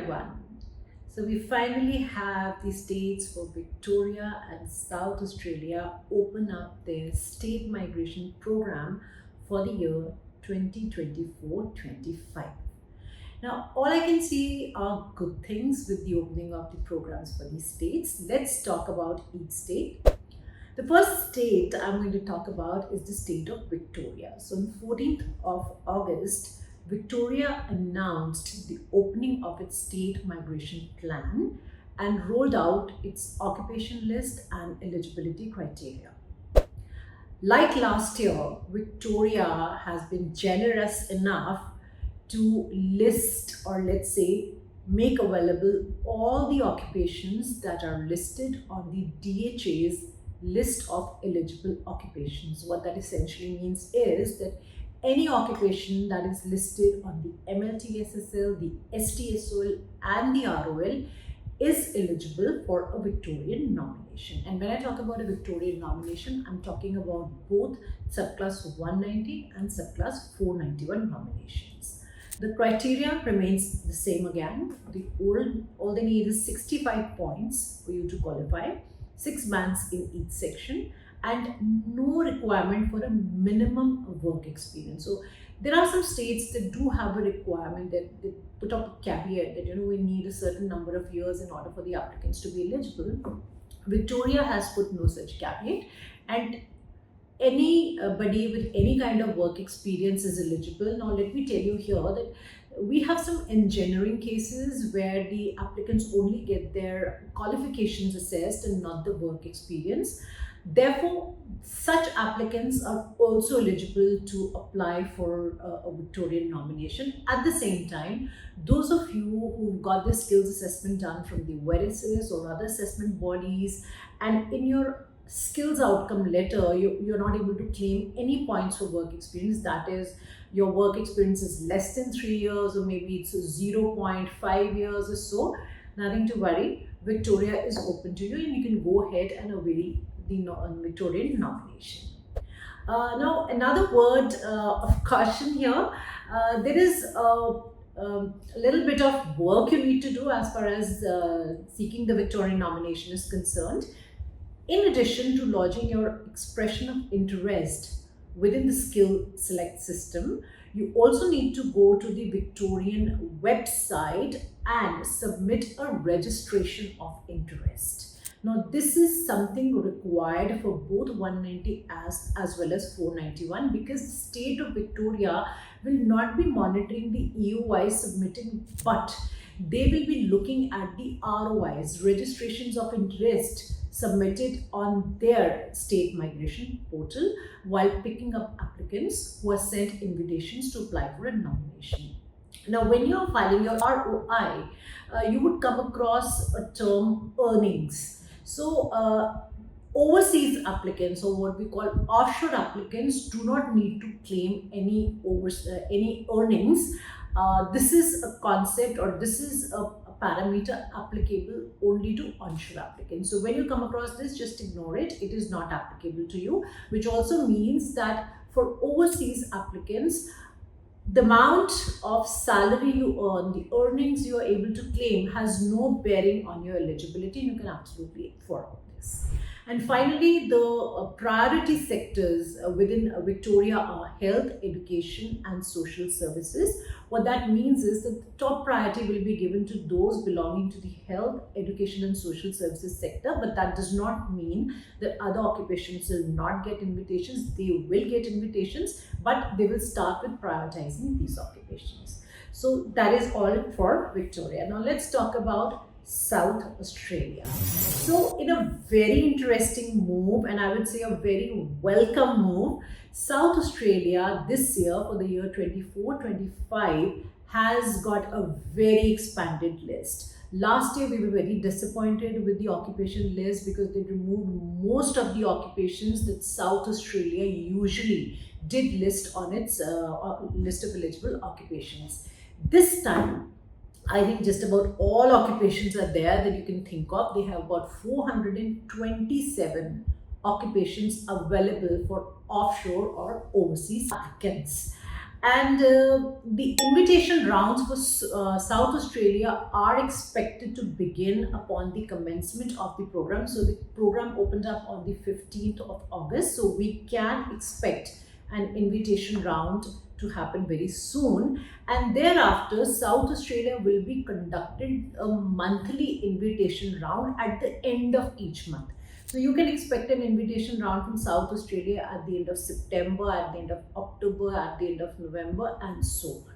everyone. So we finally have the states for Victoria and South Australia open up their state migration program for the year 2024-25. Now, all I can see are good things with the opening of the programs for these states. Let's talk about each state. The first state I'm going to talk about is the state of Victoria. So on 14th of August, Victoria announced the opening of its state migration plan and rolled out its occupation list and eligibility criteria. Like last year, Victoria has been generous enough to list, or let's say make available, all the occupations that are listed on the DHA's list of eligible occupations. What that essentially means is that any occupation that is listed on the MLTSSL, the STSOL and the ROL is eligible for a Victorian nomination. And when I talk about a Victorian nomination, I'm talking about both subclass 190 and subclass 491 nominations. The criteria remains the same again. All they need is 65 points for you to qualify, 6 bands in each section, and no requirement for a minimum work experience. So there are some states that do have a requirement that they put up a caveat that we need a certain number of years in order for the applicants to be eligible. Victoria has put no such caveat, and anybody with any kind of work experience is eligible. Now let me tell you here that we have some engineering cases where the applicants only get their qualifications assessed and not the work experience. Therefore, such applicants are also eligible to apply for a Victorian nomination. At the same time, those of you who got the skills assessment done from the VERISIS or other assessment bodies, and in your skills outcome letter, you're not able to claim any points for work experience, that is, your work experience is less than 3 years or maybe it's 0.5 years or so, nothing to worry. Victoria is open to you and you can go ahead and avail the Victorian nomination. Now, another word of caution here. There is a little bit of work you need to do as far as seeking the Victorian nomination is concerned. In addition to lodging your expression of interest within the skill select system, you also need to go to the Victorian website and submit a registration of interest. Now, this is something required for both 190 as well as 491, because the state of Victoria will not be monitoring the EOI submitting, but they will be looking at the ROIs, registrations of interest, submitted on their state migration portal while picking up applicants who are sent invitations to apply for a nomination. Now, when you are filing your ROI, you would come across a term earnings. So, overseas applicants, or what we call offshore applicants, do not need to claim any earnings. This is a concept, or this is a parameter applicable only to onshore applicants. So when you come across this, just ignore it. It is not applicable to you, which also means that for overseas applicants, the amount of salary you earn, the earnings you are able to claim, has no bearing on your eligibility. You can absolutely follow this. And finally, the priority sectors within Victoria are health, education and social services. What that means is that the top priority will be given to those belonging to the health, education and social services sector, but that does not mean that other occupations will not get invitations. They will get invitations, but they will start with prioritizing these occupations. So that is all for Victoria. Now let's talk about South Australia. So in a very interesting move, and I would say a very welcome move, South Australia this year, for the year 24-25, has got a very expanded list. Last year we were very disappointed with the occupation list because they removed most of the occupations that South Australia usually did list on its list of eligible occupations. This time, I think just about all occupations are there that you can think of. They have about 427 occupations available for offshore or overseas applicants. And the invitation rounds for South Australia are expected to begin upon the commencement of the program. So the program opened up on the 15th of August. So we can expect an invitation round to happen very soon. And thereafter, South Australia will be conducted a monthly invitation round at the end of each month. So you can expect an invitation round from South Australia at the end of September, at the end of October, at the end of November, and so on.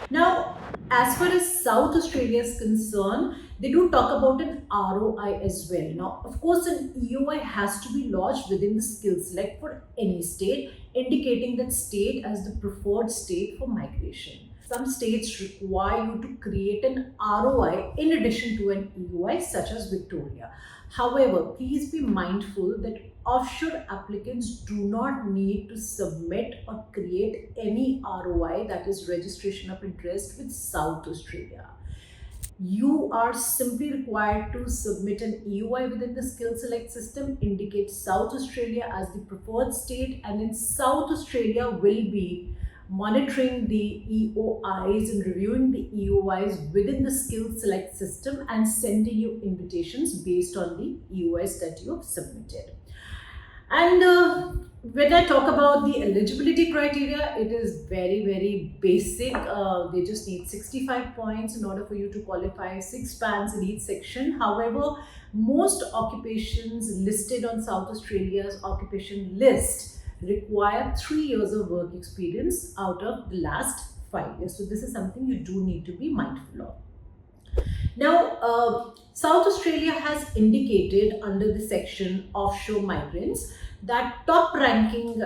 Now, as far as South Australia is concerned, they do talk about an ROI as well. Now, of course, an EOI has to be lodged within the skill select for any state, indicating that state as the preferred state for migration. Some states require you to create an ROI in addition to an EOI, such as Victoria. However, please be mindful that offshore applicants do not need to submit or create any ROI, that is registration of interest, with South Australia. You are simply required to submit an EOI within the skill select system, indicate South Australia as the preferred state, and then South Australia will be monitoring the EOIs and reviewing the EOIs within the skill select system and sending you invitations based on the EOIs that you have submitted. And when I talk about the eligibility criteria, it is very, very basic. They just need 65 points in order for you to qualify, 6 bands in each section. However, most occupations listed on South Australia's occupation list require 3 years of work experience out of the last 5 years. So this is something you do need to be mindful of. Now, South Australia has indicated under the section offshore migrants that top ranking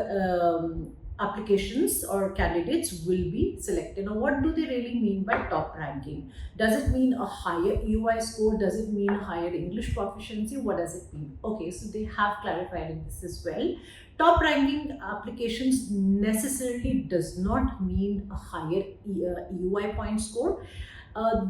applications or candidates will be selected. Now, what do they really mean by top ranking? Does it mean a higher EOI score? Does it mean higher English proficiency? What does it mean? Okay, so they have clarified in this as well. Top ranking applications necessarily does not mean a higher EOI point score.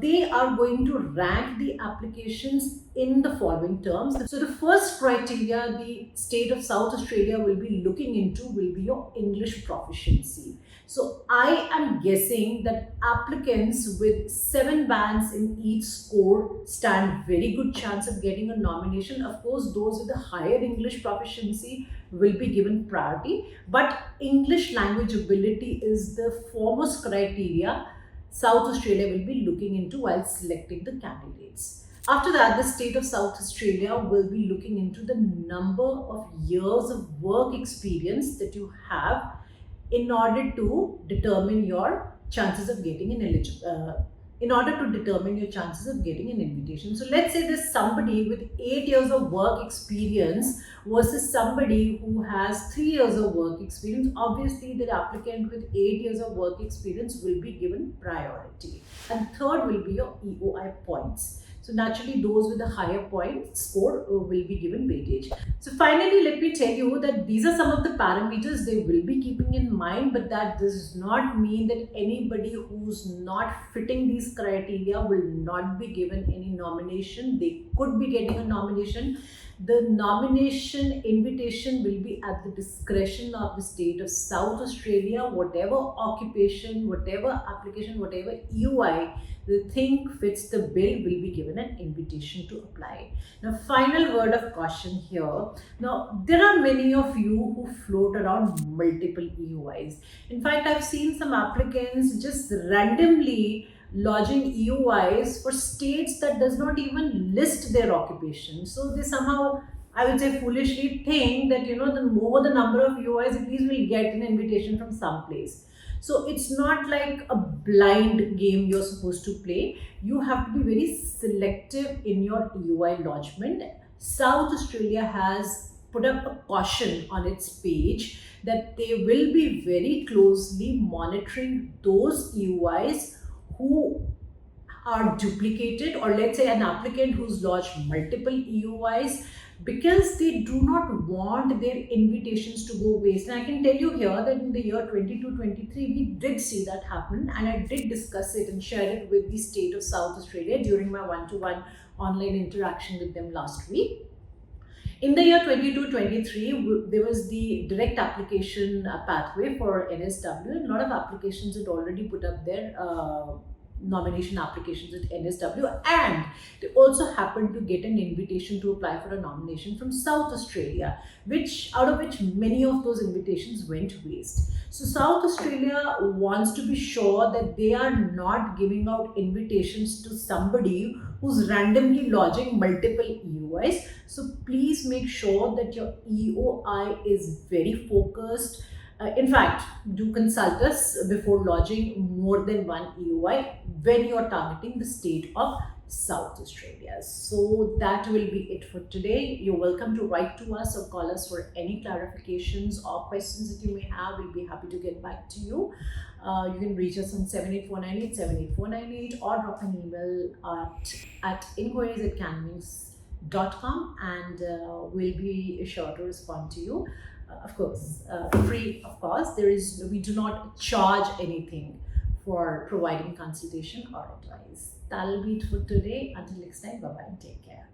They are going to rank the applications in the following terms. So the first criteria the state of South Australia will be looking into will be your English proficiency. So I am guessing that applicants with 7 bands in each score stand very good chance of getting a nomination. Of course, those with a higher English proficiency will be given priority, but English language ability is the foremost criteria South Australia will be looking into while selecting the candidates. After that, the state of South Australia will be looking into the number of years of work experience that you have in order to determine your chances of getting an invitation. So let's say there's somebody with 8 years of work experience versus somebody who has 3 years of work experience. Obviously, the applicant with 8 years of work experience will be given priority. And third will be your EOI points. So naturally, those with a higher point score will be given weightage. So finally, let me tell you that these are some of the parameters they will be keeping in mind, but that does not mean that anybody who's not fitting these criteria will not be given any nomination. They could be getting a nomination. The nomination invitation will be at the discretion of the state of South Australia. Whatever occupation, whatever application, whatever EOI they think fits the bill will be given an invitation to apply. Now, final word of caution here. Now, there are many of you who float around multiple EOIs. In fact, I've seen some applicants just randomly lodging EOIs for states that does not even list their occupation. So they somehow, I would say, foolishly think that, the more the number of EOIs, at least we'll get an invitation from some place. So it's not like a blind game you're supposed to play. You have to be very selective in your EOI lodgement. South Australia has put up a caution on its page that they will be very closely monitoring those EOIs who are duplicated, or let's say an applicant who's lodged multiple EOIs, because they do not want their invitations to go waste. And I can tell you here that in the year 22-23, we did see that happen, and I did discuss it and share it with the state of South Australia during my one-to-one online interaction with them last week. In the year 22-23, there was the direct application pathway for NSW, and a lot of applications had already put up their nomination applications at NSW, and they also happened to get an invitation to apply for a nomination from South Australia, which out of which many of those invitations went waste. So South Australia wants to be sure that they are not giving out invitations to somebody who's randomly lodging multiple EOIs. So please make sure that your EOI is very focused. In fact, do consult us before lodging more than one EOI when you're targeting the state of South Australia. So that will be it for today. You're welcome to write to us or call us for any clarifications or questions that you may have. We'll be happy to get back to you. You can reach us on 78498 or drop an email at inquiries@canwings.com, and we'll be sure to respond to you. Of course, free. Of course, we do not charge anything for providing consultation or advice. That'll be it for today. Until next time, bye bye and take care.